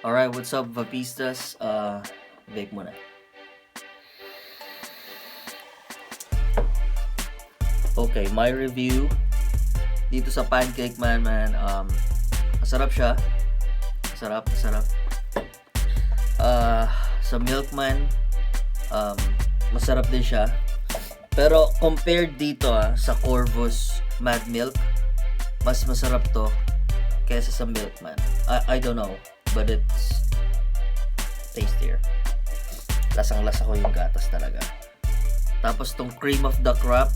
Alright, what's up, Vapistas? Vape muna. Okay, my review dito sa Pancake Man, masarap siya. Masarap. Sa Milkman, masarap din siya. Pero compared dito sa Corvus Mad Milk, mas masarap to kaysa sa Milkman. I don't know, but it's tastier. Lasang-lasa ko yung gatas talaga. Tapos tong cream of the crop,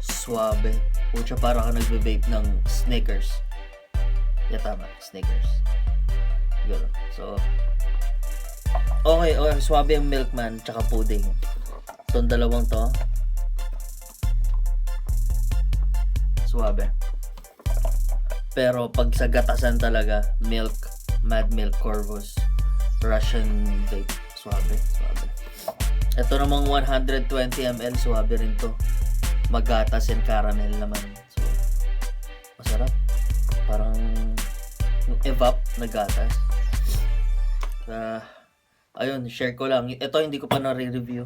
suabe. Pucha, para ka nagbe-vape ng Snickers. Yeah, tama, Snickers. Gano'n. So, okay, suabe yung Milkman tsaka pudding. Itong dalawang to, suabe. Pero pag sa gatasan talaga, milk, Mad Milk, Corvus, Russian vape, suabe. Ito namang 120 ml, suabe rin to. Magatas and caramel naman. So, masarap. Parang yung evap na gatas. Ayun, share ko lang. Ito hindi ko pa na-review.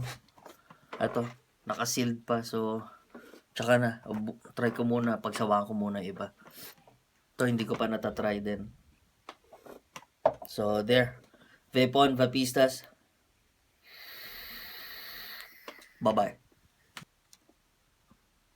Ito, naka-sealed pa. So, tsaka na. Try ko muna. Pagsawaan ko muna iba. Ito, hindi ko pa natatry din. So, there. Vape on, Vapistas. Bye-bye.